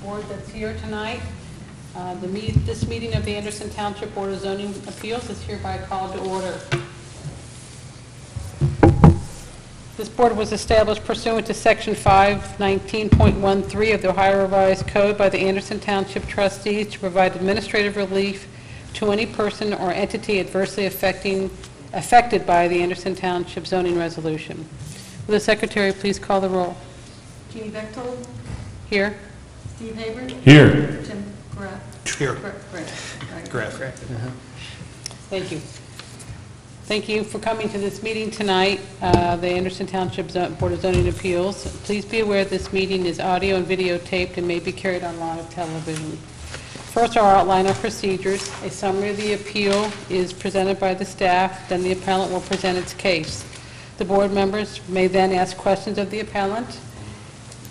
board that's here tonight. This meeting of the Anderson Township Board of Zoning Appeals is hereby called to order. This board was established pursuant to Section 519.13 of the Ohio Revised Code by the Anderson Township trustees to provide administrative relief to any person or entity adversely affected by the Anderson Township zoning resolution. Will the secretary please call the roll? Jeannie Bechtold. Here. Steve Haber. Here. Tim Graff. Here. Graff. Thank you. Thank you for coming to this meeting tonight, the Anderson Township Board of Zoning Appeals. Please be aware this meeting is audio and videotaped and may be carried on live television. First, our outline of procedures. A summary of the appeal is presented by the staff, then the appellant will present its case. The board members may then ask questions of the appellant,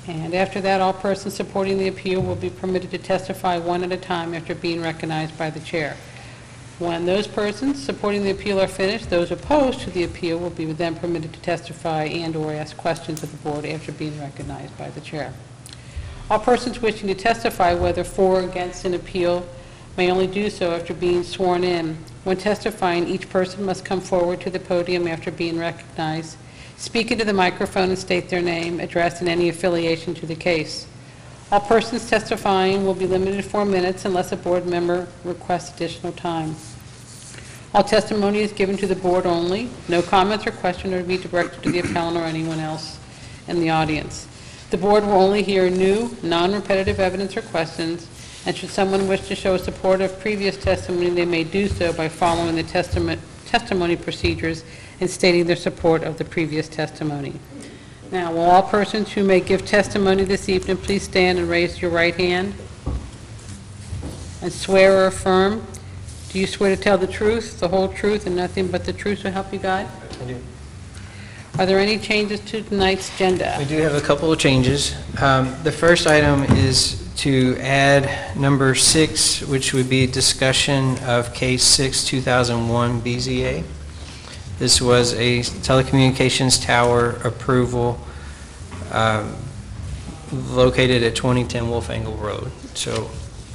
and after that, all persons supporting the appeal will be permitted to testify one at a time after being recognized by the chair. When those persons supporting the appeal are finished, those opposed to the appeal will be then permitted to testify and/or ask questions of the board after being recognized by the chair. All persons wishing to testify, whether for or against an appeal, may only do so after being sworn in. When testifying, each person must come forward to the podium after being recognized, speak into the microphone and state their name, address, and any affiliation to the case. All persons testifying will be limited to 4 minutes unless a board member requests additional time. All testimony is given to the board only. No comments or questions are to be directed to the appellant or anyone else in the audience. The board will only hear new, non-repetitive evidence or questions, and should someone wish to show support of previous testimony, they may do so by following the testimony procedures and stating their support of the previous testimony. Now, will all persons who may give testimony this evening please stand and raise your right hand and swear or affirm? Do you swear to tell the truth, the whole truth, and nothing but the truth to help you God? I do. Are there any changes to tonight's agenda? We do have a couple of changes. The first item is to add number 6, which would be discussion of case 6-2001 BZA. This was a telecommunications tower approval located at 2010 Wolf Angle Road. So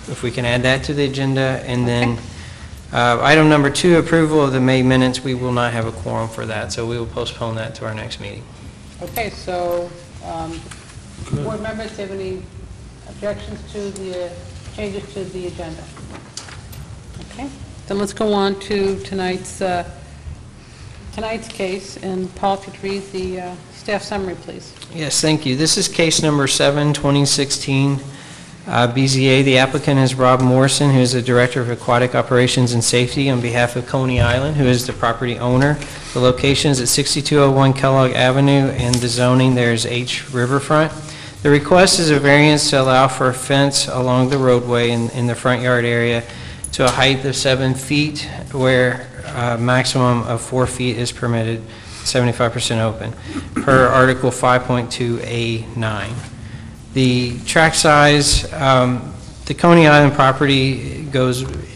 if we can add that to the agenda, and then item number 2, approval of the May minutes. We will not have a quorum for that, so we will postpone that to our next meeting. Okay, so board members have any objections to the changes to the agenda? Okay, then let's go on to tonight's case, and Paul, if you'd read the staff summary, please. Yes, thank you. This is case number 7, 2016. BZA. The applicant is Rob Morrison, who is the Director of Aquatic Operations and Safety on behalf of Coney Island, who is the property owner. The location is at 6201 Kellogg Avenue, and the zoning there is H Riverfront. The request is a variance to allow for a fence along the roadway in the front yard area to a height of 7 feet, where a maximum of 4 feet is permitted, 75% open, per Article 5.2A9. The tract size, the Coney Island property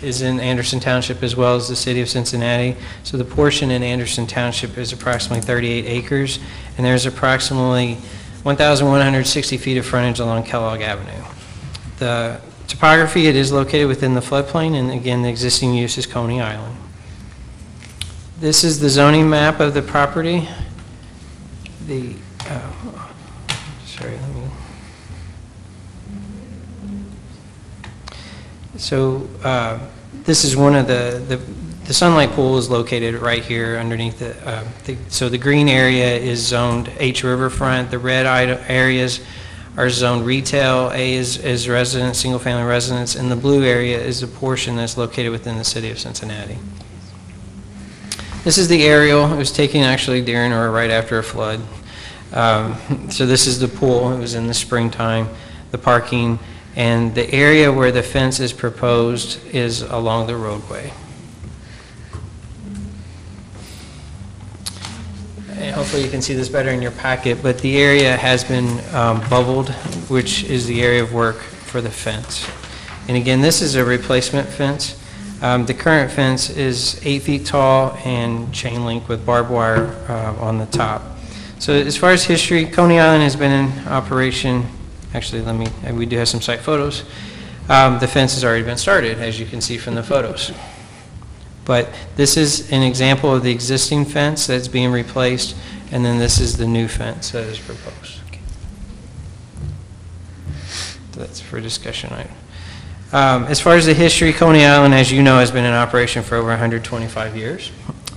is in Anderson Township as well as the city of Cincinnati. So the portion in Anderson Township is approximately 38 acres, and there's approximately 1,160 feet of frontage along Kellogg Avenue. The topography, it is located within the floodplain, and again, the existing use is Coney Island. This is the zoning map of the property. So this is one of the sunlight pool is located right here underneath so the green area is zoned H Riverfront. The red areas are zoned retail. A is residence, single family residence, and the blue area is the portion that's located within the city of Cincinnati. This is the aerial. It was taken actually during or right after a flood. So this is the pool. It was in the springtime. The parking. And the area where the fence is proposed is along the roadway. And hopefully you can see this better in your packet, but the area has been bubbled, which is the area of work for the fence. And again, this is a replacement fence. The current fence is 8 feet tall and chain link with barbed wire on the top. So as far as history, Coney Island has been in operation Actually, we do have some site photos. The fence has already been started, as you can see from the photos. But this is an example of the existing fence that's being replaced, and then this is the new fence that is proposed. That's for discussion item. As far as the history, Coney Island, as you know, has been in operation for over 125 years.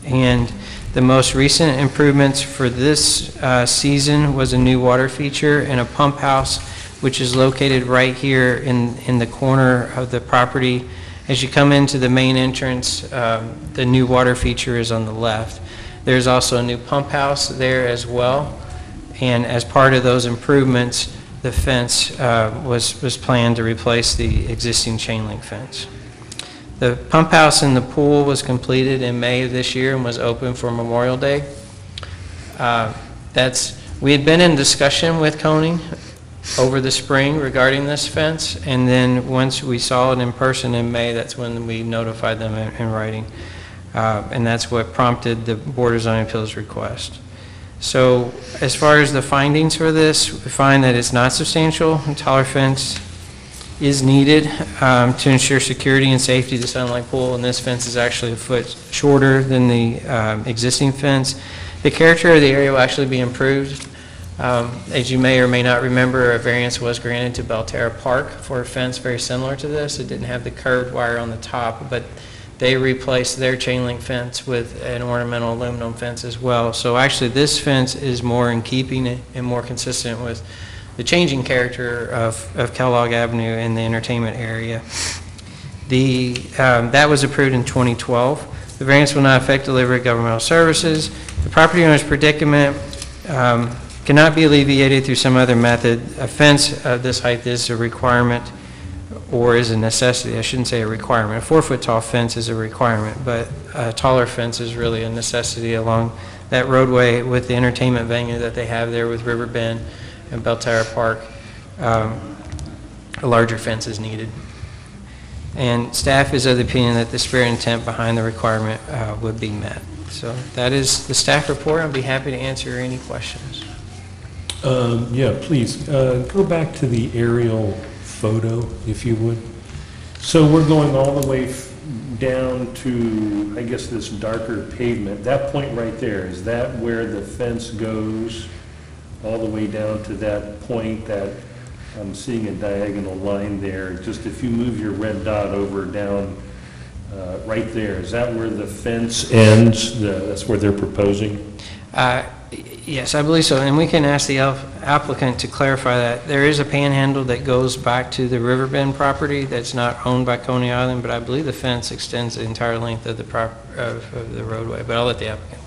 And the most recent improvements for this season was a new water feature and a pump house, which is located right here in the corner of the property. As you come into the main entrance, the new water feature is on the left. There's also a new pump house there as well. And as part of those improvements, the fence was planned to replace the existing chain link fence. The pump house in the pool was completed in May of this year and was open for Memorial Day. We had been in discussion with Coney over the spring regarding this fence, and then once we saw it in person in May, that's when we notified them in writing. And that's what prompted the Board of Zoning Appeals request. So as far as the findings for this, we find that it's not substantial. A taller fence is needed to ensure security and safety of the Sunlight Pool, and this fence is actually a foot shorter than the existing fence. The character of the area will actually be improved. As you may or may not remember, a variance was granted to Belterra Park for a fence very similar to this. It didn't have the curved wire on the top, but they replaced their chain link fence with an ornamental aluminum fence as well. So actually this fence is more in keeping and more consistent with the changing character of Kellogg Avenue and the entertainment area. That was approved in 2012. The variance will not affect delivery of governmental services. The property owner's predicament cannot be alleviated through some other method. A fence of this height is a requirement or is a necessity. I shouldn't say a requirement. A 4-foot tall fence is a requirement, but a taller fence is really a necessity along that roadway with the entertainment venue that they have there with River Bend and Belterra Park. A larger fence is needed. And staff is of the opinion that the spirit and intent behind the requirement would be met. So that is the staff report. I'll be happy to answer any questions. Yeah, please, go back to the aerial photo, if you would. So we're going all the way down to, I guess, this darker pavement. That point right there, is that where the fence goes all the way down to that point that I'm seeing a diagonal line there? Just if you move your red dot over down right there, is that where the fence ends? That's where they're proposing? Yes, I believe so, and we can ask the applicant to clarify that. There is a panhandle that goes back to the Riverbend property that's not owned by Coney Island, but I believe the fence extends the entire length of the roadway, but I'll let the applicant.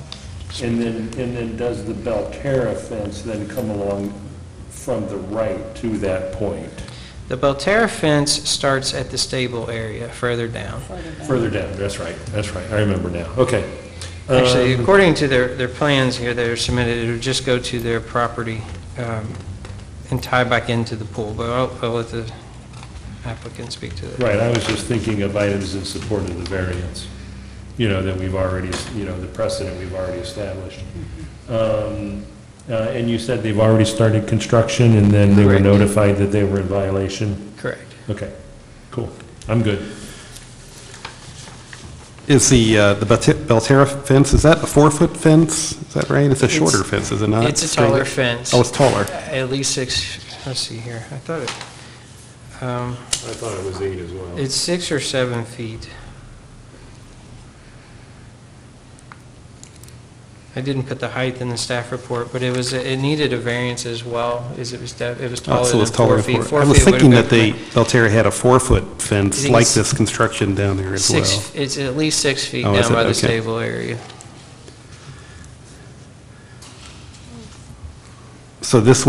And then does the Belterra fence then come along from the right to that point? The Belterra fence starts at the stable area, further down. Further down, that's right, I remember now. Okay. Actually, according to their plans here that are submitted, it would just go to their property and tie back into the pool, but I'll let the applicant speak to that. Right, I was just thinking of items in support of the variance, that we've already, the precedent we've already established. And you said they've already started construction and then they were notified that they were in violation? Correct. Okay, cool, I'm good. Is the Belterra fence, is that a 4-foot fence? Is that right? It's a shorter fence, is it not? It's a taller fence. Oh, it's taller. At least 6, let's see here. I thought it was 8 as well. it's 6 or 7 feet. I didn't put the height in the staff report, but it needed a variance as well. It was taller So than it's taller 4 feet. 4 I was thinking that the Belterra had a 4-foot fence like this construction down there as well. It's at least 6 feet Oh, down by the okay. stable area. So this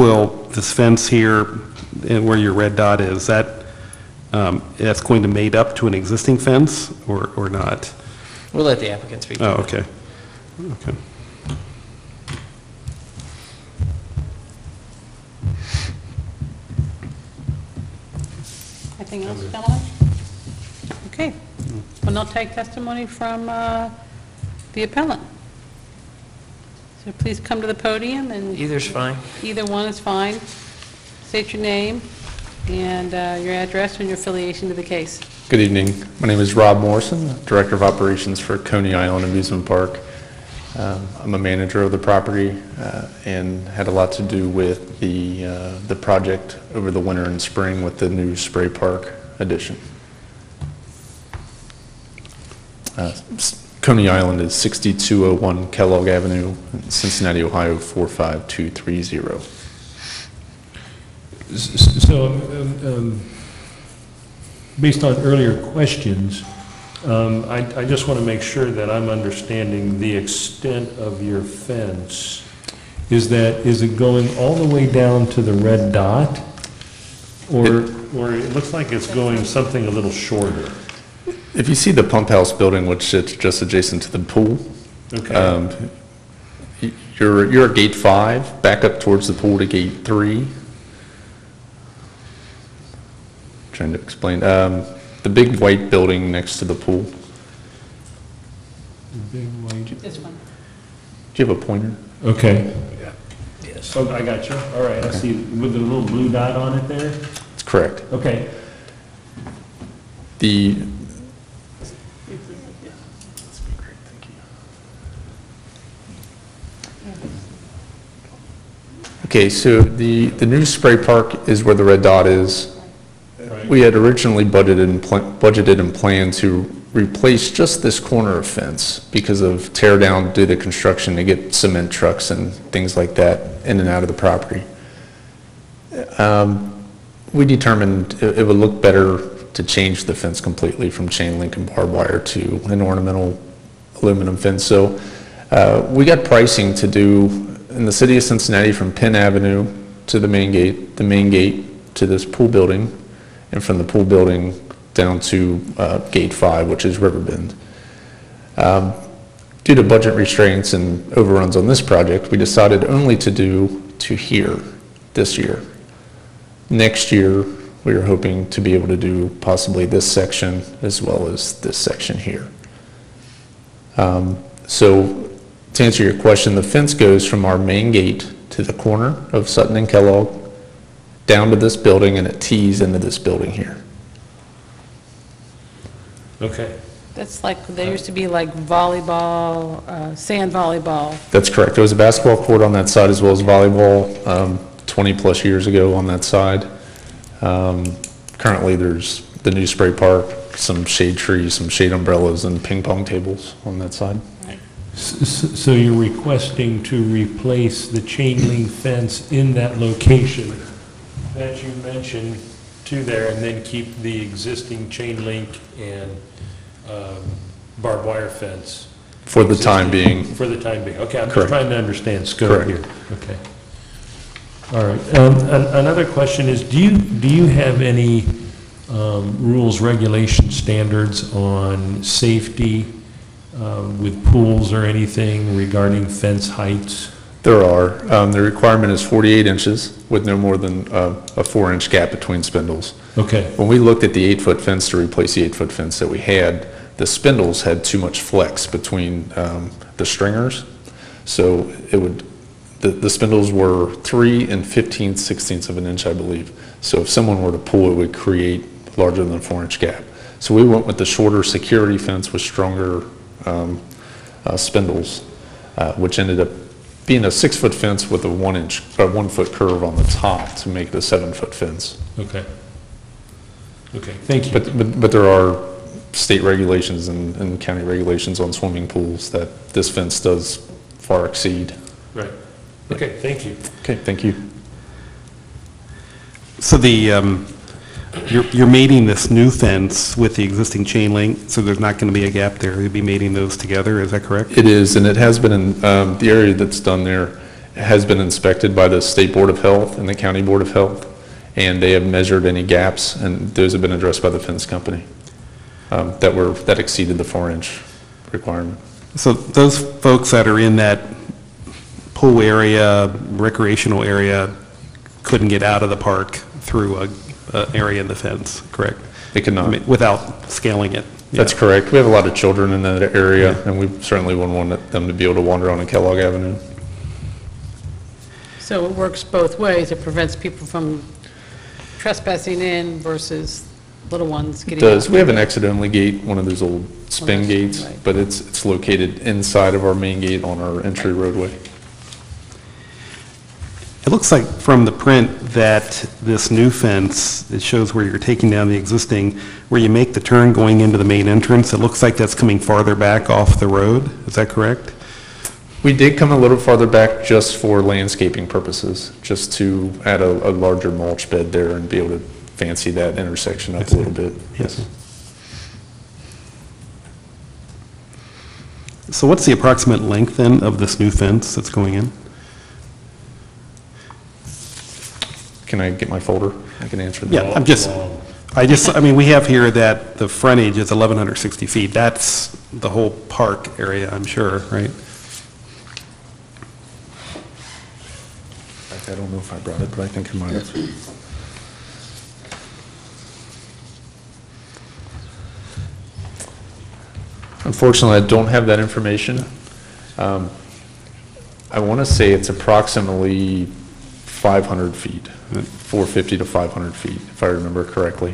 fence here, where your red dot is, that's going to mate up to an existing fence or not? We'll let the applicant speak to Oh, that. okay. Okay. Anything else, gentlemen? Okay. We'll now take testimony from the appellant. So please come to the podium, and Either's fine. either one is fine. State your name and your address and your affiliation to the case. Good evening. My name is Rob Morrison, Director of Operations for Coney Island Amusement Park. I'm a manager of the property and had a lot to do with the project over the winter and spring with the new spray park addition. Coney Island is 6201 Kellogg Avenue, Cincinnati, Ohio 45230. So, based on earlier questions, I just want to make sure that I'm understanding the extent of your fence. Is it going all the way down to the red dot? Or it looks like it's going something a little shorter? If you see the pump house building, which sits just adjacent to the pool, Okay. you're at gate 5, back up towards the pool to gate 3. Trying to explain. The big white building next to the pool. Big white. This one. Do you have a pointer? Okay. Yes. Oh, I got you. All right, I see with the little blue dot on it there. That's correct. Okay. The Okay, so the new spray park is where the red dot is. Right. We had originally budgeted and planned to replace just this corner of fence because of tear down due to construction to get cement trucks and things like that in and out of the property. We determined it would look better to change the fence completely from chain link and barbed wire to an ornamental aluminum fence. So we got pricing to do in the city of Cincinnati from Penn Avenue to the main gate to this pool building, and from the pool building down to gate 5, which is Riverbend. Due to budget restraints and overruns on this project, we decided only to do to here this year. Next year, we are hoping to be able to do possibly this section as well as this section here. So to answer your question, the fence goes from our main gate to the corner of Sutton and Kellogg down to this building, and it tees into this building here. Okay. That's like, there used to be like volleyball, sand volleyball. That's correct. There was a basketball court on that side as well as volleyball 20 plus years ago on that side. Currently there's the new spray park, some shade trees, some shade umbrellas, and ping pong tables on that side. So you're requesting to replace the chain link fence in that location that you mentioned to there, and then keep the existing chain link and barbed wire fence? For the time being. For the time being, okay, I'm just Correct. trying to understand scope Correct. here. Okay. All right, another question is, do you have any rules, regulations, standards on safety with pools or anything regarding fence heights? There are. The requirement is 48 inches with no more than a 4-inch gap between spindles. Okay, When we looked at the 8-foot fence to replace the 8-foot fence that we had, the spindles had too much flex between the stringers. So the spindles were 3 15/16 of an inch, I believe. So if someone were to pull, it would create larger than a 4-inch gap. So we went with the shorter security fence with stronger spindles, which ended up being a 6-foot fence with a 1-foot curve on the top to make it a 7-foot fence. okay. Okay, thank you. But there are state regulations and county regulations on swimming pools that this fence does far exceed. Right. Okay, thank you. Okay, thank you. So you're mating this new fence with the existing chain link, so there's not going to be a gap there. You'll be mating those together, is that correct? It is, and it has been in, the area that's done there has been inspected by the State Board of Health and the County Board of Health, and they have measured any gaps, and those have been addressed by the fence company that exceeded the 4-inch requirement. So those folks that are in that pool area, recreational area, couldn't get out of the park through an area in the fence, correct? They could I not. mean, without scaling it? That's Yeah. correct. We have a lot of children in that area, and we certainly wouldn't want them to be able to wander on Kellogg Avenue. So it works both ways. It prevents people from trespassing in versus little ones It getting out. does. We have an exit-only gate, one of those old spin gates, right. but it's located inside of our main gate on our entry roadway. It looks like from the print that this new fence, it shows where you're taking down the existing, where you make the turn going into the main entrance, it looks like that's coming farther back off the road. Is that correct? We did come a little farther back just for landscaping purposes, just to add a larger mulch bed there and be able to fancy that intersection up a little bit. Yes. So what's the approximate length then of this new fence that's going in? Can I get my folder? I can answer that. Yeah, I mean, we have here that the frontage is 1,160 feet. That's the whole park area, I'm sure, right? In fact, I don't know if I brought it, but I think I might have. Unfortunately, I don't have that information. I want to say it's approximately 500 feet, 450 to 500 feet, if I remember correctly.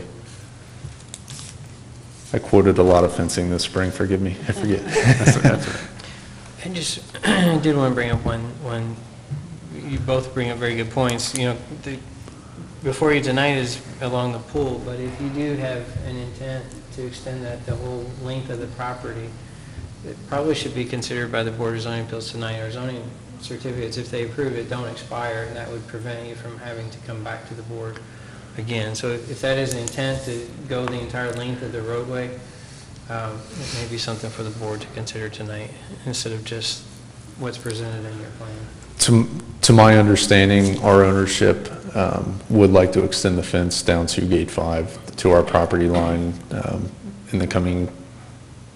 I quoted a lot of fencing this spring, forgive me, I forget. That's right. I just did want to bring up one, you both bring up very good points. You know, before you tonight is along the pool, but if you do have an intent to extend that the whole length of the property, it probably should be considered by the Board of Zoning Appeals tonight. Our zoning certificates, if they approve it, don't expire, and that would prevent you from having to come back to the board again. So if that is the intent to go the entire length of the roadway, it may be something for the board to consider tonight instead of just what's presented in your plan. To my understanding, our ownership would like to extend the fence down to Gate 5 to our property line in the coming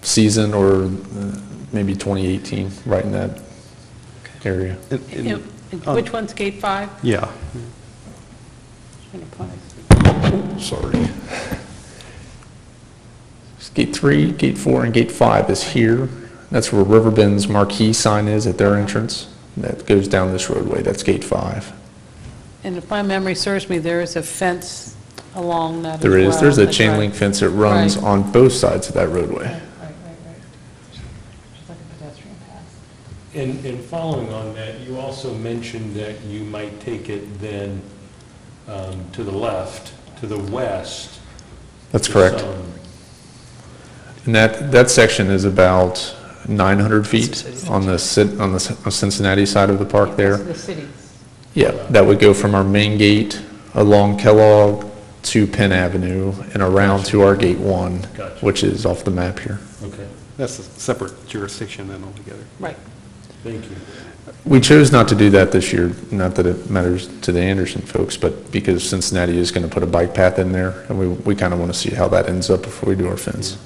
season or maybe 2018, right in that area. Which one's Gate 5? Yeah. Sorry. Gate 3, Gate 4, and Gate 5 is here. That's where Riverbend's marquee sign is at their entrance. That goes down this roadway. That's Gate 5. And if my memory serves me, there is a fence along that as There is. well. There's a That's chain right. link fence that runs Right. on both sides of that roadway. Right. Just like a pedestrian path. And following on that, you also mentioned that you might take it then to the left, to the west. That's to correct. some- And that section is about 900 feet on the Cincinnati side of the park there. The cities. Yeah, that would go from our main gate along Kellogg to Penn Avenue and around to our Gate 1, Gotcha. which is off the map here. Okay, That's a separate jurisdiction then altogether. Right. thank you. We chose not to do that this year, not that it matters to the Anderson folks, but because Cincinnati is going to put a bike path in there, and we kind of want to see how that ends up before we do our fence.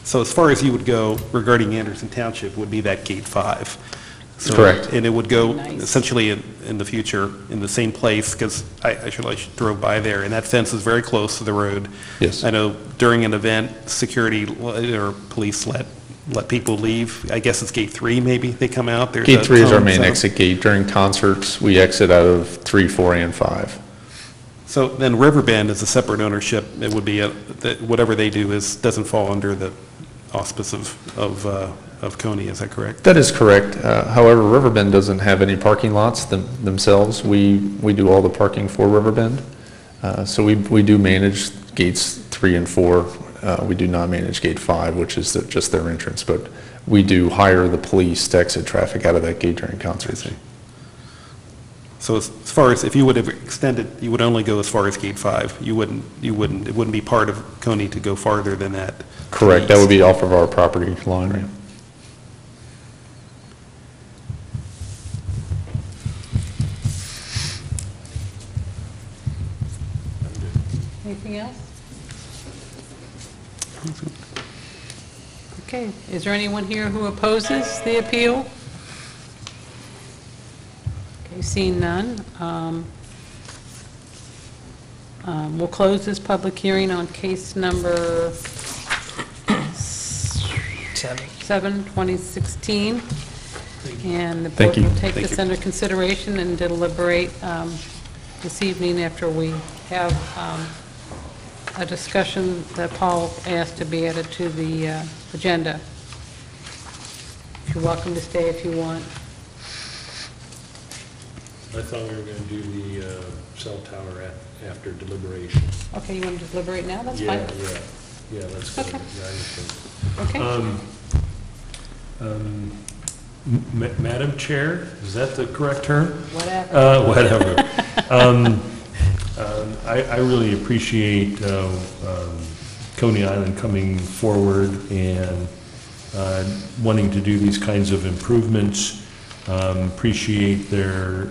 So as far as you would go regarding Anderson Township would be that Gate 5. So- Correct. And it would go Nice. essentially in the future in the same place, because I drove by there, and that fence is very close to the road. Yes. I know during an event, security or police let people leave. I guess it's Gate 3 maybe, they come out. There's Gate a 3 is our cone main zone. exit gate. During concerts, we exit out of 3, 4, and 5. So then Riverbend is a separate ownership. It would be, whatever they do doesn't fall under the auspice of Coney, is that correct? That is correct. However, Riverbend doesn't have any parking lots themselves. We do all the parking for Riverbend. So we do manage gates 3 and 4. We do not manage Gate 5, which is just their entrance, but we do hire the police to exit traffic out of that gate during concerts. So as far as, if you would have extended, you would only go as far as Gate 5. It wouldn't be part of Coney to go farther than that. Correct. That would be off of our property line. Right. Anything else? Okay, is there anyone here who opposes the appeal? Okay, seeing none. We'll close this public hearing on case number 7, 2016. And the Thank board you. will take Thank this you. under consideration and deliberate this evening after we have a discussion that Paul asked to be added to the agenda. You're welcome to stay if you want. I thought we were going to do the cell tower after deliberation. Okay, you want to deliberate now? That's fine. Yeah, let's go. Okay. Yeah, I understand. Okay. Madam Chair, is that the correct term? Whatever. Whatever. I really appreciate Coney Island coming forward and wanting to do these kinds of improvements. Appreciate their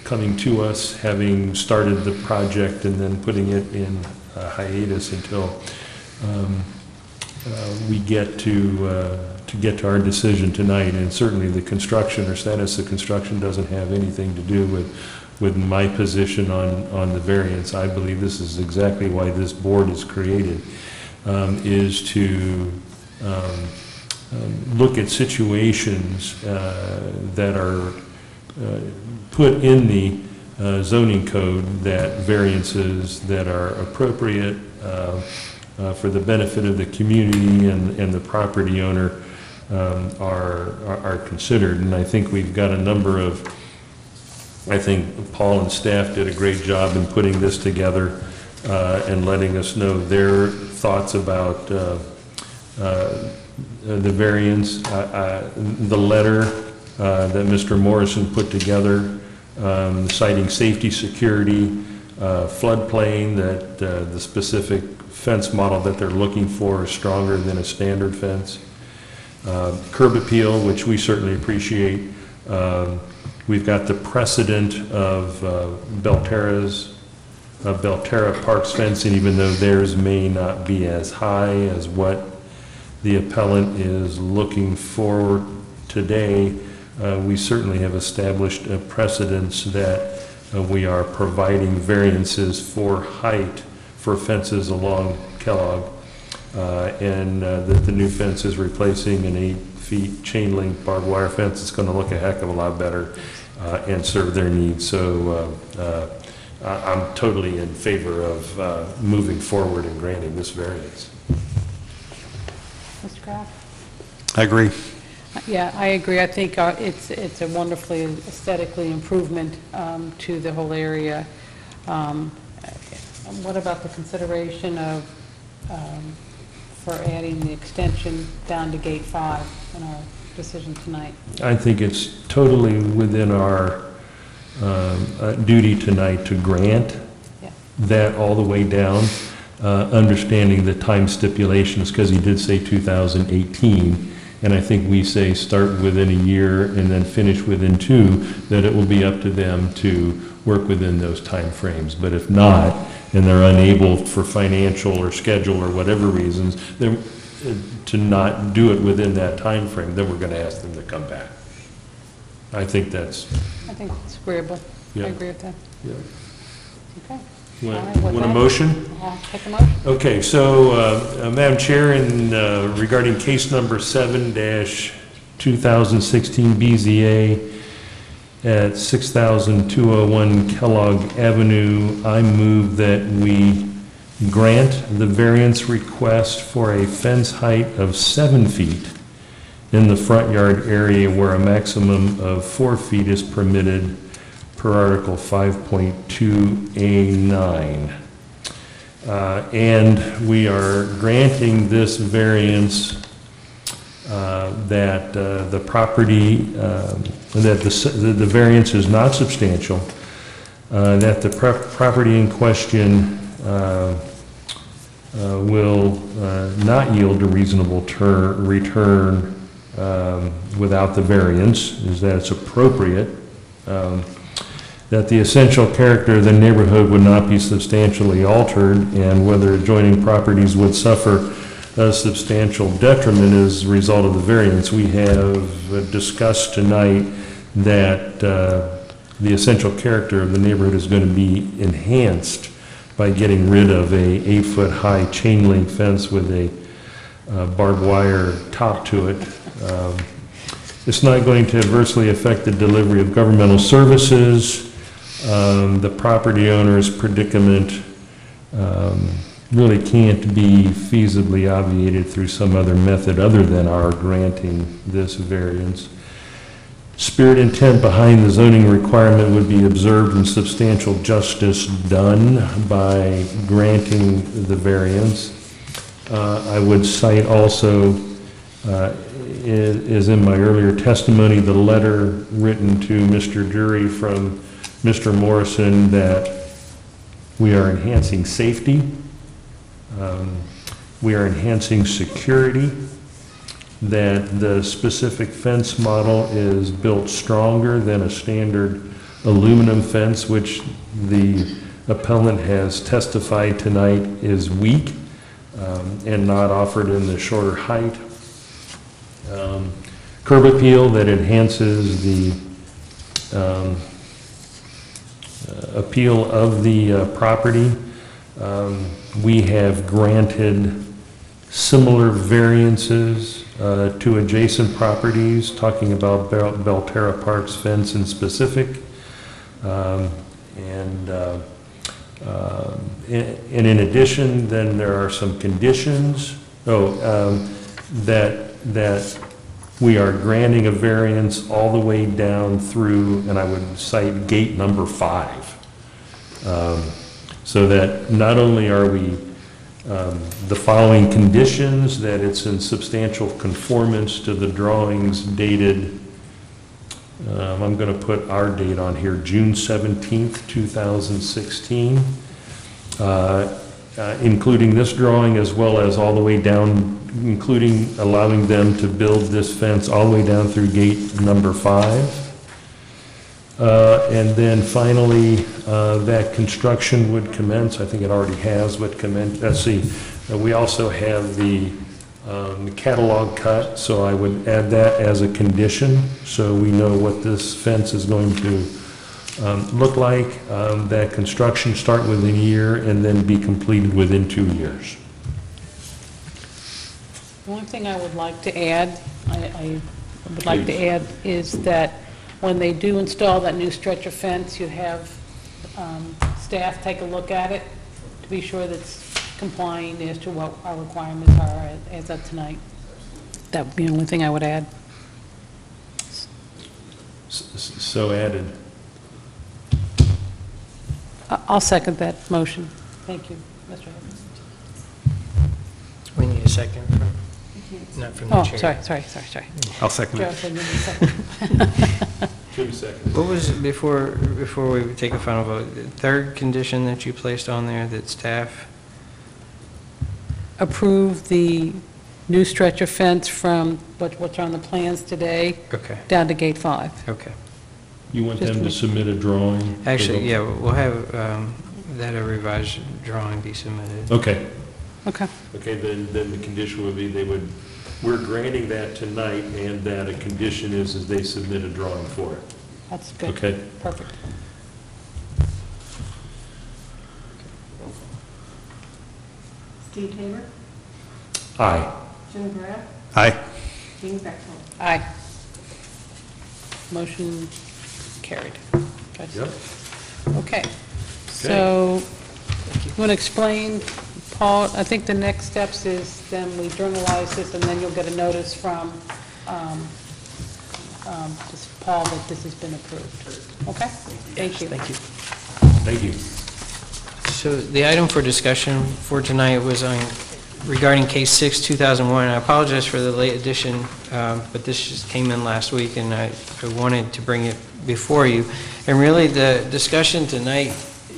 coming to us, having started the project and then putting it in hiatus until we get to our decision tonight. And certainly the construction or status of construction doesn't have anything to do with my position on the variance. I believe this is exactly why this board is created, is to look at situations that are put in the zoning code, that variances that are appropriate for the benefit of the community and the property owner are considered. And I think we've got a number of, I think Paul and staff did a great job in putting this together and letting us know their thoughts about the variance. The letter that Mr. Morrison put together, citing safety, security, floodplain, that the specific fence model that they're looking for is stronger than a standard fence. Curb appeal, which we certainly appreciate. We've got the precedent of Belterra Parks fencing, even though theirs may not be as high as what the appellant is looking for today. We certainly have established a precedence that we are providing variances for height for fences along Kellogg, and that the new fence is replacing an 8-foot chain link barbed wire fence. It's going to look a heck of a lot better and serve their needs. So I'm totally in favor of moving forward and granting this variance. Mr. Kraft? I agree. Yeah, I agree. I think it's a wonderfully aesthetically improvement to the whole area. What about the consideration of, for adding the extension down to Gate 5 in our decision tonight? I think it's totally within our duty tonight to grant that all the way down, understanding the time stipulations, because he did say 2018, and I think we say start within a year and then finish within 2, that it will be up to them to work within those time frames. But if not, and they're unable for financial or schedule or whatever reasons, then to not do it within that time frame, then we're going to ask them to come back. I think it's Yeah. I agree with that. Yeah. Okay. Want All right, with a that, motion? I'll take a motion. Okay, so, Madam Chair, regarding case number 7-2016 BZA at 6201 Kellogg Avenue, I move that we grant the variance request for a fence height of 7 feet in the front yard area where a maximum of 4 feet is permitted per Article 5.2A9. And we are granting this variance that the property, that the variance is not substantial, that the property in question will not yield a reasonable return without the variance, is that it's appropriate, that the essential character of the neighborhood would not be substantially altered, and whether adjoining properties would suffer a substantial detriment as a result of the variance. We have discussed tonight that the essential character of the neighborhood is going to be enhanced by getting rid of a 8-foot high chain link fence with a barbed wire top to it. It's not going to adversely affect the delivery of governmental services. The property owner's predicament really can't be feasibly obviated through some other method other than our granting this variance. Spirit intent behind the zoning requirement would be observed and substantial justice done by granting the variance. I would cite also, is in my earlier testimony, the letter written to Mr. Dury from Mr. Morrison that we are enhancing safety, we are enhancing security, that the specific fence model is built stronger than a standard aluminum fence, which the appellant has testified tonight is weak and not offered in the shorter height. Curb appeal that enhances the appeal of the property. We have granted similar variances to adjacent properties, talking about Belterra Park's fence in specific. And in addition, then there are some conditions that we are granting a variance all the way down through, and I would cite gate number 5. So that not only are we the following conditions, that it's in substantial conformance to the drawings dated, I'm going to put our date on here, June 17th, 2016, including this drawing as well as all the way down, including allowing them to build this fence all the way down through gate number 5. And then finally, that construction would commence, I think it already has, would commence, let's see, we also have the catalog cut, so I would add that as a condition, so we know what this fence is going to look like. That construction start within a year and then be completed within 2 years. The only thing I would like to add, I would like to add is that when they do install that new stretcher fence, you have staff take a look at it to be sure that it's complying as to what our requirements are as of tonight. That would be the only thing I would add. So added. I'll second that motion. Thank you, Mr. Evans. We need a second from, not from the Oh, chair. sorry. I'll second Joe it. said you need a second. 2 seconds. What was, before we take a final vote, the third condition that you placed on there, that staff? Approve the new stretcher fence from what's on the plans today Okay, down to gate 5. okay. You want them to submit a drawing? Actually, yeah, we'll have that a revised drawing be submitted. Okay. Okay. Okay, then the condition would be we're granting that tonight, and that a condition is they submit a drawing for it. That's good. Okay. Perfect. Steve Haber, Aye. Jim Grant, Aye. Jean Bechtold. Aye. Motion carried. Okay. Yep. Okay. So, you want to explain, Paul, I think the next steps is then we journalize this, and then you'll get a notice from just Paul that this has been approved. Okay? Thank you. Thank you. Thank you. So the item for discussion for tonight was on, regarding case 6, 2001. I apologize for the late addition, but this just came in last week, and I wanted to bring it before you. And really, the discussion tonight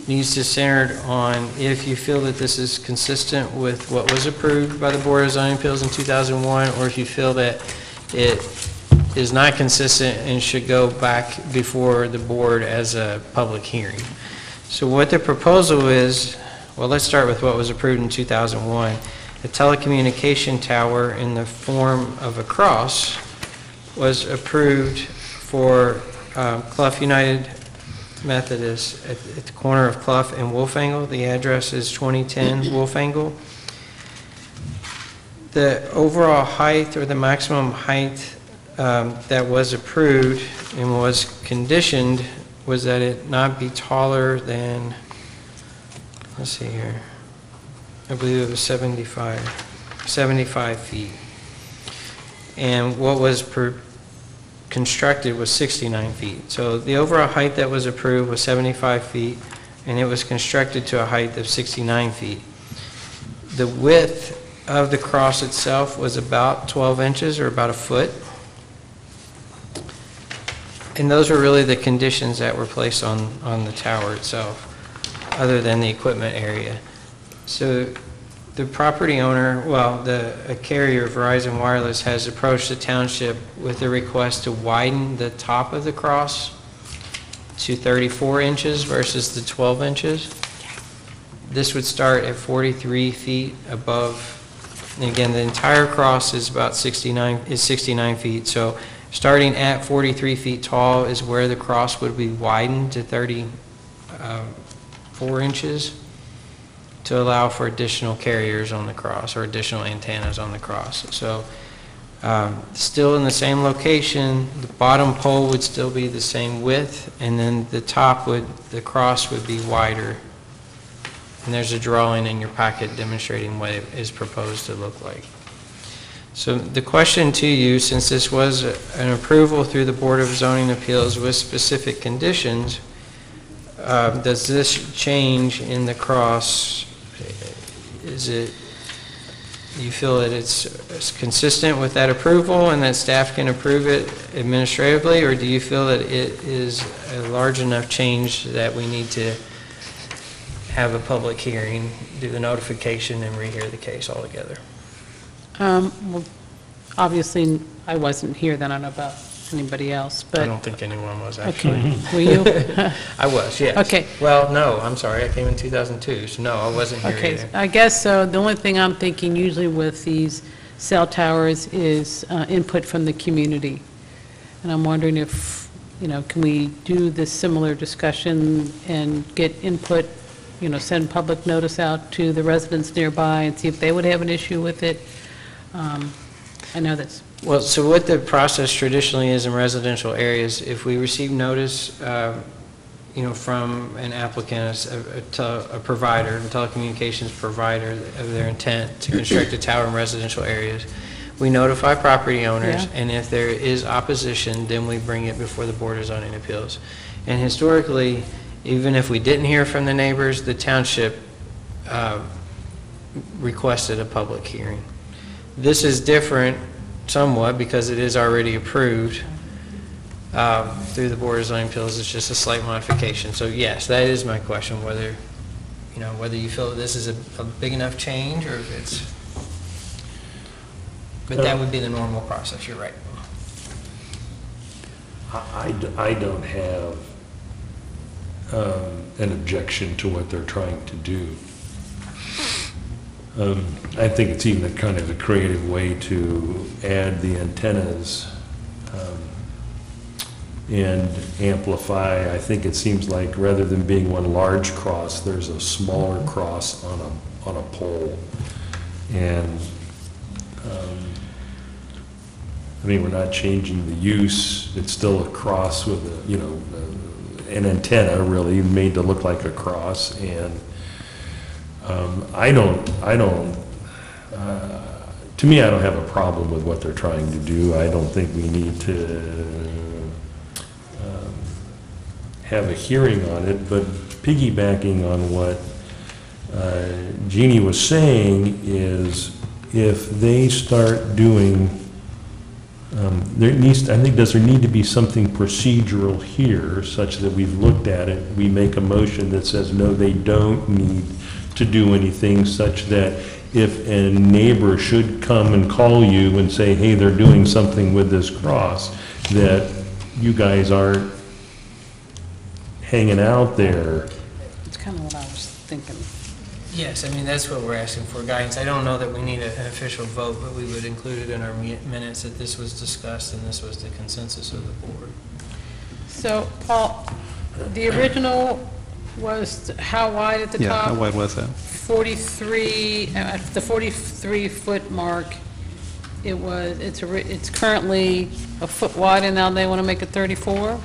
needs to center on if you feel that this is consistent with what was approved by the Board of Zoning Appeals in 2001, or if you feel that it is not consistent and should go back before the board as a public hearing. So what the proposal is, well, let's start with what was approved in 2001. A telecommunication tower in the form of a cross was approved for Clough United Methodist at the corner of Clough and Wolfangle. The address is 2010 Wolfangle. The overall height, or the maximum height that was approved and was conditioned was that it not be taller than, let's see here, I believe it was 75 feet. And what was constructed was 69 feet. So the overall height that was approved was 75 feet, and it was constructed to a height of 69 feet. The width of the cross itself was about 12 inches, or about a foot. And those were really the conditions that were placed on the tower itself, other than the equipment area. So the property owner, well, a carrier, Verizon Wireless, has approached the township with a request to widen the top of the cross to 34 inches versus the 12 inches. This would start at 43 feet above, and again, the entire cross is about 69 feet. So starting at 43 feet tall is where the cross would be widened to 34 inches to allow for additional carriers on the cross, or additional antennas on the cross. So still in the same location, the bottom pole would still be the same width, and then the cross would be wider. And there's a drawing in your packet demonstrating what it is proposed to look like. So the question to you, since this was an approval through the Board of Zoning Appeals with specific conditions, does this change in the cross, you feel that it's consistent with that approval and that staff can approve it administratively, or do you feel that it is a large enough change that we need to have a public hearing, do the notification, and rehear the case altogether? Well, obviously, I wasn't here then, I don't know about anybody else, but... I don't think anyone was, actually. Okay, were you? I was, yes. Okay. Well, no, I'm sorry, I came in 2002, so no, I wasn't here Okay, either. I guess so. The only thing I'm thinking usually with these cell towers is input from the community. And I'm wondering if, can we do this similar discussion and get input, send public notice out to the residents nearby and see if they would have an issue with it? I know that's... Well, so what the process traditionally is in residential areas, if we receive notice, from an applicant, a provider, a telecommunications provider, of their intent to construct a tower in residential areas, we notify property owners, Yeah. and if there is opposition, then we bring it before the Board of Zoning Appeals. And historically, even if we didn't hear from the neighbors, the township requested a public hearing. This is different somewhat because it is already approved through the Board of Zoning Appeals. It's just a slight modification. So yes, that is my question, whether you feel that this is a big enough change, or if it's, but that would be the normal process, you're right. I don't have an objection to what they're trying to do. I think it's even a kind of a creative way to add the antennas and amplify. I think it seems like rather than being one large cross, there's a smaller cross on a pole. And we're not changing the use. It's still a cross with an antenna really made to look like a cross. And to me, I don't have a problem with what they're trying to do. I don't think we need to have a hearing on it, but piggybacking on what Jeannie was saying is if they start doing, I think does there need to be something procedural here such that we've looked at it, we make a motion that says, no, they don't need to do anything, such that if a neighbor should come and call you and say, hey, they're doing something with this cross, that you guys aren't hanging out there. It's kind of what I was thinking. Yes, that's what we're asking for, guidance. I don't know that we need an official vote, but we would include it in our minutes that this was discussed and this was the consensus of the board. So, Paul, the original was how wide at the top? Yeah, how wide was that? 43, at the 43-foot mark, it's currently a foot wide, and now they want to make it 34?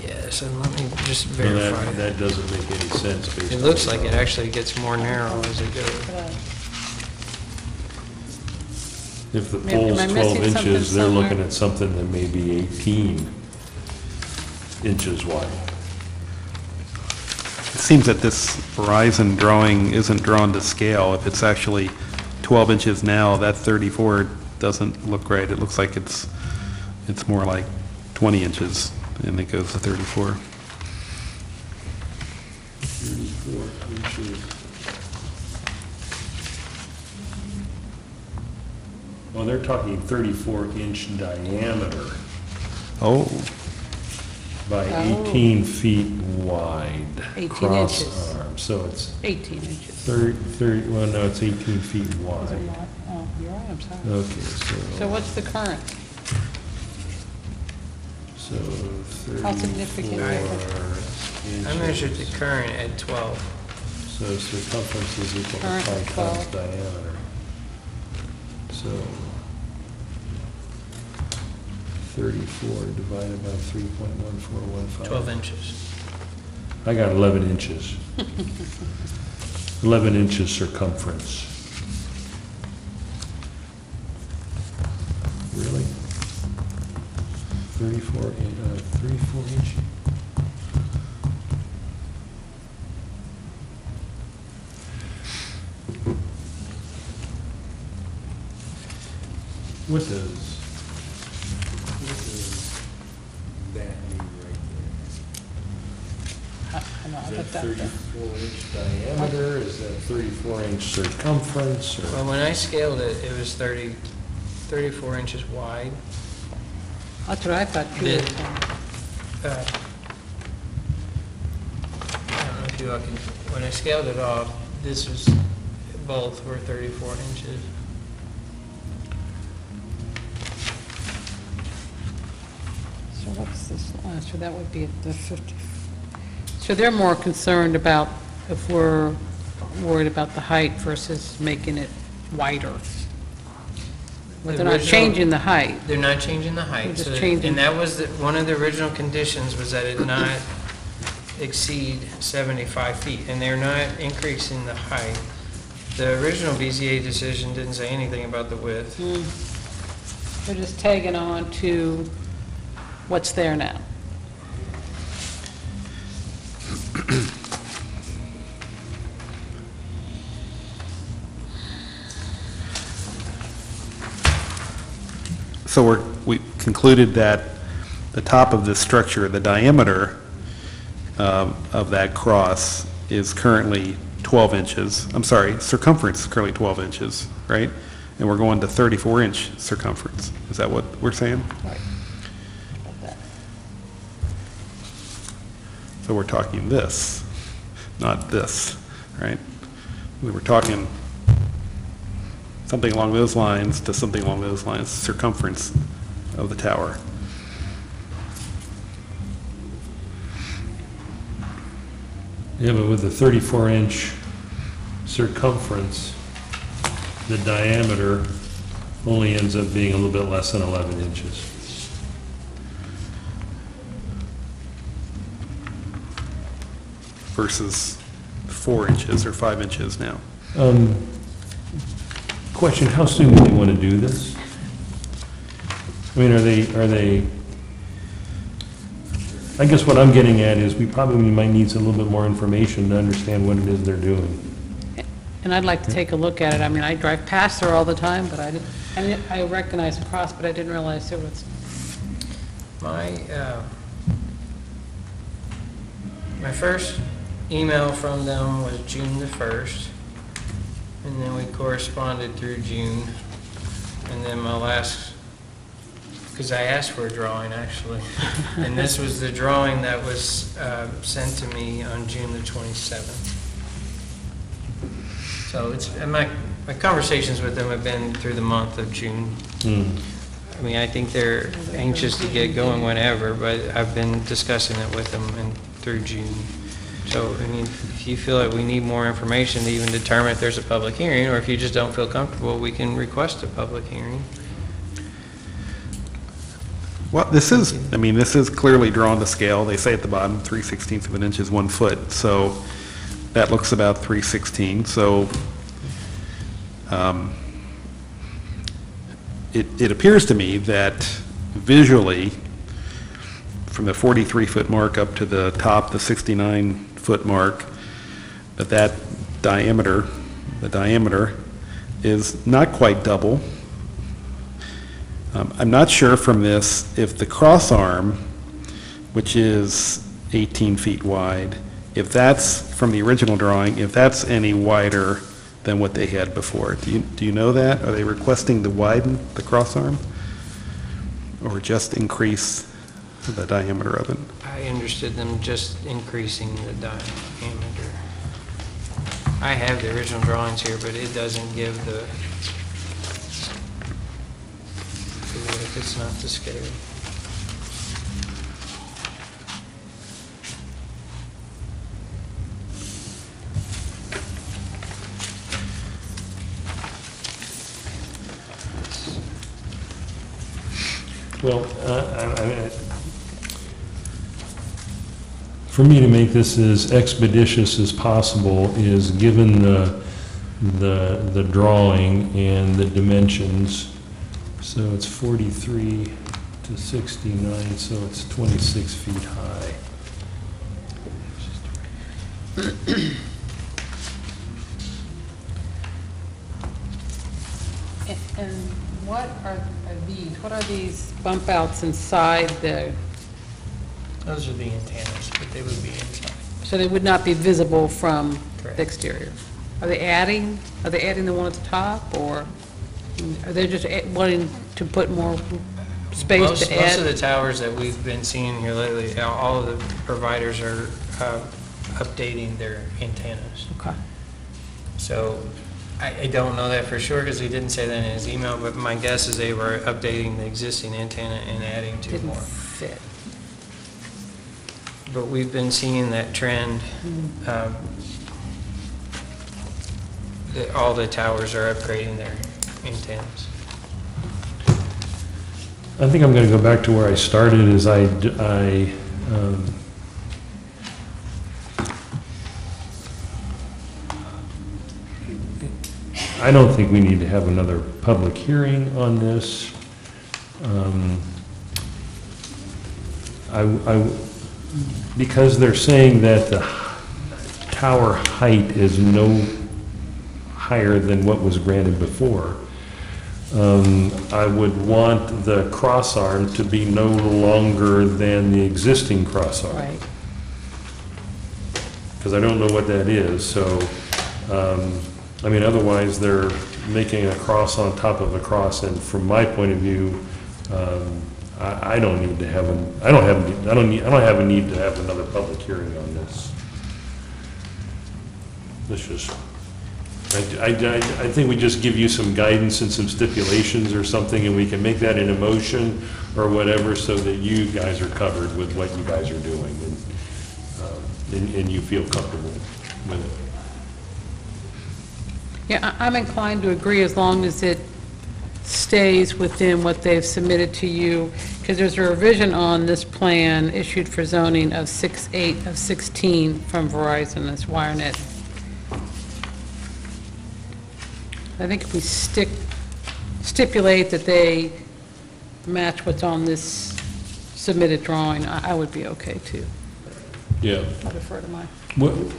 Yes, and let me just Well, verify. that doesn't make any sense based It on looks the like it drawing. actually gets more narrow as it goes. If the Am I pole's 12 missing something inches, they're somewhere? looking at something that may be 18 inches wide. It seems that this Verizon drawing isn't drawn to scale. If it's actually 12 inches now, that 34 doesn't look right. It looks like it's more like 20 inches, and it goes to 34. 34 inches. Well, they're talking 34-inch diameter Oh, by Oh. 18 feet wide. 18 cross inches. arm. So it's 18 inches. 30, well, no, it's 18 feet Is it wide. not? Oh, you're right, I'm sorry. Okay, So so what's the current? 34 How significant? I measured the current at 12. So circumference is equal to Current 5 times 12. diameter. So 34 divided by 3.1415. 12 inches. I got 11 inches. 11 inches circumference. Really? 34 inch? What does that mean right there? I know, Is but that that- 34-inch diameter, is that 34-inch circumference, Well, or? when I scaled it, it was 34 inches wide. That's what I thought you were Did- saying. I don't know if you all can, when I scaled it off, this was, both were 34 inches. So what's this, so that would be at the 50. So they're more concerned about if we're worried about the height versus making it wider. But they're not original- changing the height. They're not changing the They're height. just so- changing- And that was, one of the original conditions was that it not exceed 75 feet, and they're not increasing the height. The original BZA decision didn't say anything about the width. They're just tagging on to what's there now. so we concluded that the top of this structure, the diameter of that cross is currently 12 inches. I'm sorry, circumference is currently 12 inches, right? And we're going to 34-inch circumference. Is that what we're saying? Right. About that. So we're talking this, not this, right? We were talking something along those lines to something along those lines, circumference of the tower. Yeah, but with the 34-inch circumference, the diameter only ends up being a little bit less than 11 inches. Versus 4 inches or 5 inches now. Question, how soon do they want to do this? I mean, are they, I guess what I'm getting at is we probably might need a little bit more information to understand what it is they're doing. And I'd like to take a look at it. I mean, I drive past there all the time, but I recognize the cross, but I didn't realize there was, My first email from them was June the 1st, and then we corresponded through June. And then my last, because I asked for a drawing, actually, and this was the drawing that was sent to me on June the 27th. So it's, and my conversations with them have been through the month of June. I mean, I think they're anxious to get going whenever, but I've been discussing it with them through June. So, I mean, if you feel like we need more information to even determine if there's a public hearing, or if you just don't feel comfortable, we can request a public hearing. Well, this is clearly drawn to scale. They say at the bottom, 3/16 of an inch is 1 foot, so that looks about 3/16. So it appears to me that visually, from the 43-foot mark up to the top, the 69-foot mark, that diameter, the diameter is not quite double. I'm not sure from this if the cross arm, which is 18 feet wide, if that's, from the original drawing, if that's any wider than what they had before. Do you know that? Are they requesting to widen the cross arm? Or just increase the diameter of it? I understood them just increasing the diameter. I have the original drawings here, but it doesn't give the, if it's not the scale. Well, for me to make this as expeditious as possible is, given the drawing and the dimensions, so it's 43 to 69, so it's 26 feet high. And what are these? What are these bump outs inside the, Those are the antennas, but they would be inside. so they would not be visible from Correct. the exterior? Are they adding the one at the top, or are they just wanting to put more space Most to add? of the towers that we've been seeing here lately, all of the providers are updating their antennas. Okay. So I don't know that for sure because he didn't say that in his email, but my guess is they were updating the existing antenna and adding two Didn't more. fit. But we've been seeing that trend. That all the towers are upgrading their antennas. I think I'm going to go back to where I started, is I don't think we need to have another public hearing on this. Because they're saying that the tower height is no higher than what was granted before, I would want the cross arm to be no longer than the existing cross arm. Right. Because I don't know what that is, so, I mean, otherwise, they're making a cross on top of a cross, and from my point of view, I don't need to have I don't have a need to have another public hearing on this. This just, I think we just give you some guidance and some stipulations or something, and we can make that in a motion or whatever, so that you guys are covered with what you guys are doing, and you feel comfortable with it. Yeah, I'm inclined to agree as long as it stays within what they've submitted to you, because there's a revision on this plan issued for zoning of 6/8 of 16 from Verizon, that's WireNet. I think if we stipulate that they match what's on this submitted drawing, I would be okay too. Yeah. I defer to my...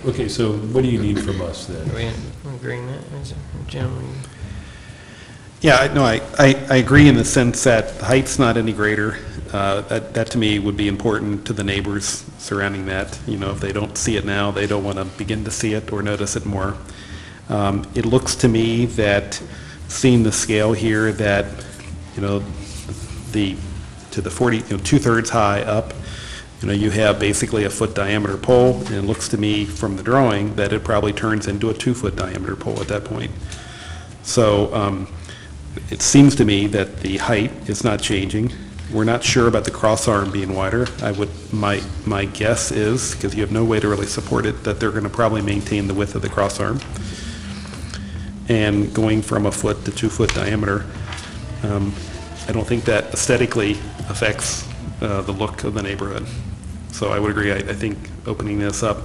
Okay, so what do you need from us then? Are we in agreement, as a gentleman? Yeah, no, I agree in the sense that the height's not any greater. That to me would be important to the neighbors surrounding that. You know, if they don't see it now, they don't want to begin to see it or notice it more. It looks to me that, seeing the scale here, that, you know, to the 40, you know, 2/3 high up, you know, you have basically a foot diameter pole, and it looks to me from the drawing that it probably turns into a 2-foot diameter pole at that point. So it seems to me that the height is not changing. We're not sure about the crossarm being wider. My guess is, because you have no way to really support it, that they're going to probably maintain the width of the crossarm. And going from a foot to 2 foot diameter, I don't think that aesthetically affects the look of the neighborhood. So I would agree. I think opening this up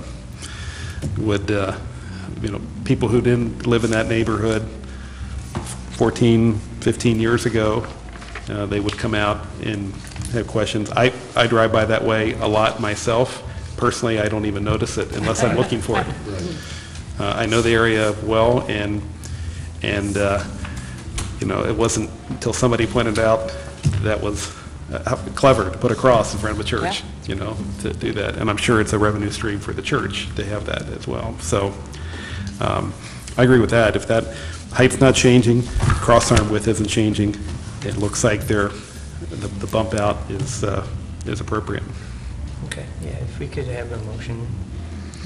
would, people who didn't live in that neighborhood 14, 15 years ago, they would come out and have questions. I drive by that way a lot myself. Personally, I don't even notice it unless I'm looking for it. I know the area well, and it wasn't until somebody pointed out that was clever to put a cross in front of a church, to do that. And I'm sure it's a revenue stream for the church to have that as well. So I agree with that. If that height's not changing, cross-arm width isn't changing, it looks like the bump out is appropriate. Okay, yeah, if we could have a motion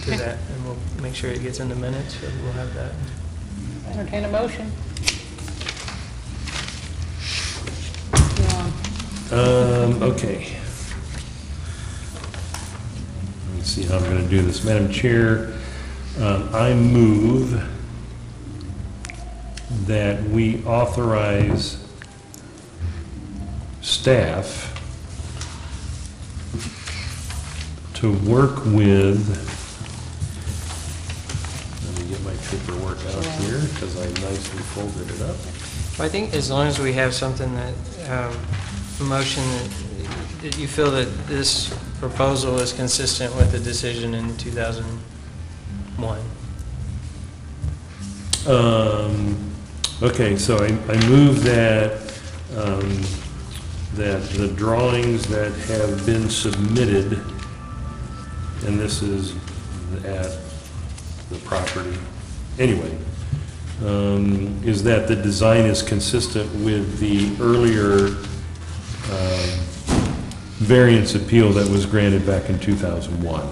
to that, and we'll make sure it gets in the minutes, so we'll have that. Entertain a motion. Okay. Let me see how I'm going to do this. Madam Chair, I move that we authorize staff to work with, let me get my paperwork out here because I nicely folded it up. Well, I think as long as we have something that, a motion that you feel that this proposal is consistent with the decision in 2001. Okay, so I move that, that the drawings that have been submitted, and this is at the property, anyway, is that the design is consistent with the earlier variance appeal that was granted back in 2001.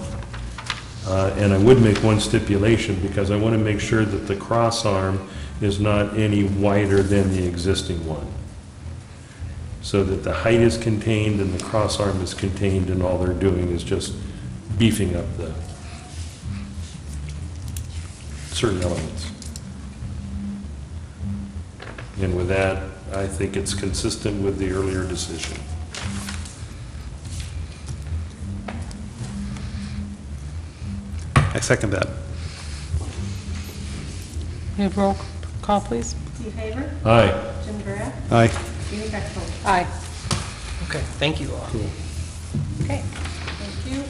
And I would make one stipulation, because I want to make sure that the crossarm is not any wider than the existing one, so that the height is contained and the crossarm is contained, and all they're doing is just beefing up the certain elements. And with that, I think it's consistent with the earlier decision. I second that. We have roll call, please. Steve Haver, Aye. Jim Graff, Aye. Jean Bexel. Aye. Okay, thank you all. Okay, thank you.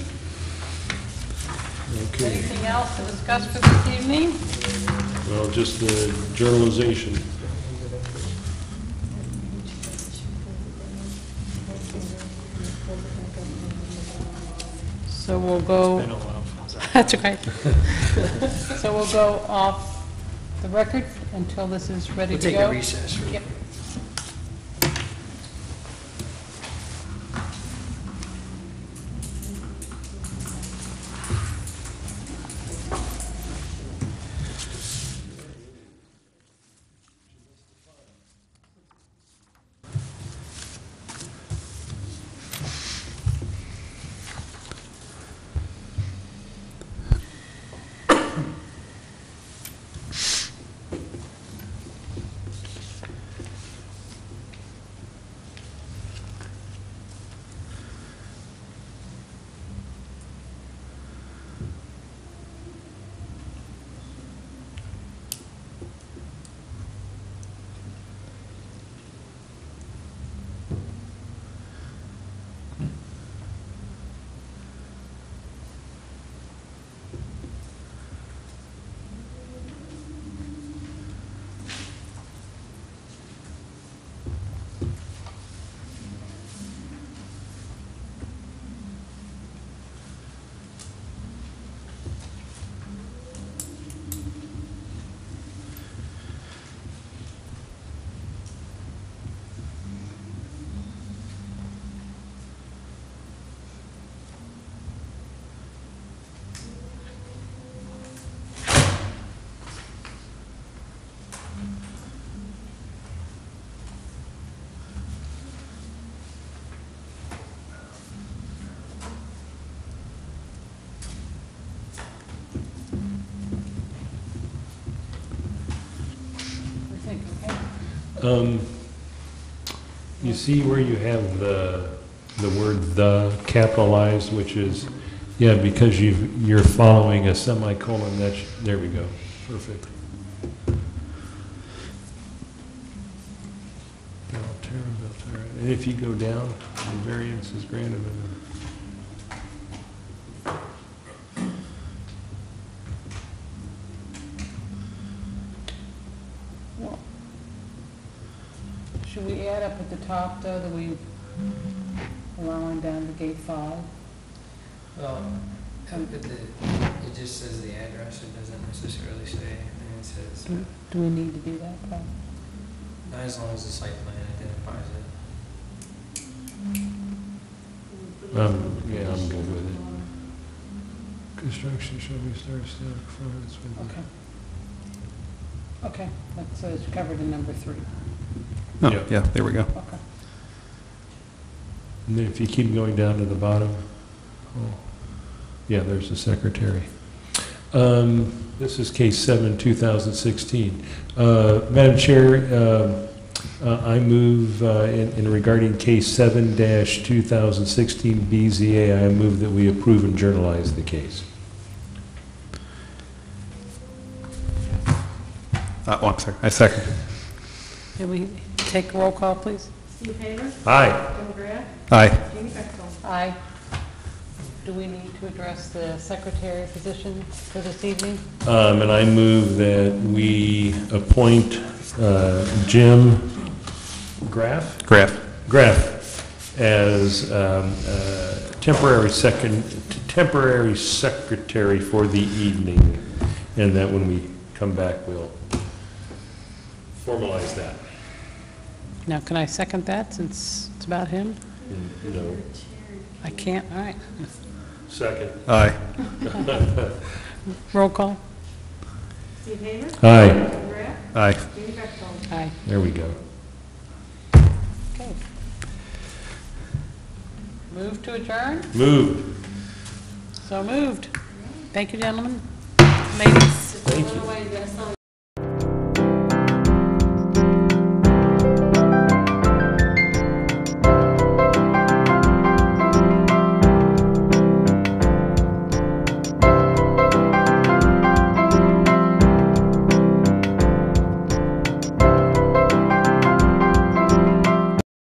Okay. Anything else to discuss for this evening? Well, just the journalization. So we'll go, Been a while. that's okay. So we'll go off the record until this is ready We'll to go. take a recess. Yep. You see where you have the word "the" capitalized, which is, yeah, because you're following a semicolon, there we go. Perfect. And if you go down, the variance is granted. Well, should we add up at the top, though, that we allowing down to gate 5? Well, it just says the address, it doesn't necessarily say, and it says, Do we need to do that, Paul? not as long as the site plan identifies it. Yeah, I'm good with it. Construction shall be started still conformance with. Okay. Okay, so it's covered in number 3. Oh, Yeah. yeah, there we go. Okay. And then if you keep going down to the bottom, yeah, there's the secretary. This is case 7, 2016. Madam Chair, I move in regarding case 7-2016 BZA, I move that we approve and journalize the case. I'm sorry, I second. Can we take a roll call, please? Steve Haver? Aye. Jim Grant? Aye. Jamie Bexell? Aye. Do we need to address the secretary position for this evening? And I move that we appoint Jim Graff as temporary secretary for the evening, and that when we come back, we'll formalize that. Now, can I second that, since it's about him? No. I can't, all right. Second. Aye. Roll call? Steve Haver? Aye. Jim Grant? Aye. Jamie Bexell? Aye. There we go. Okay. Move to adjourn? Moved. So moved. Thank you, gentlemen. Ladies? Thank you.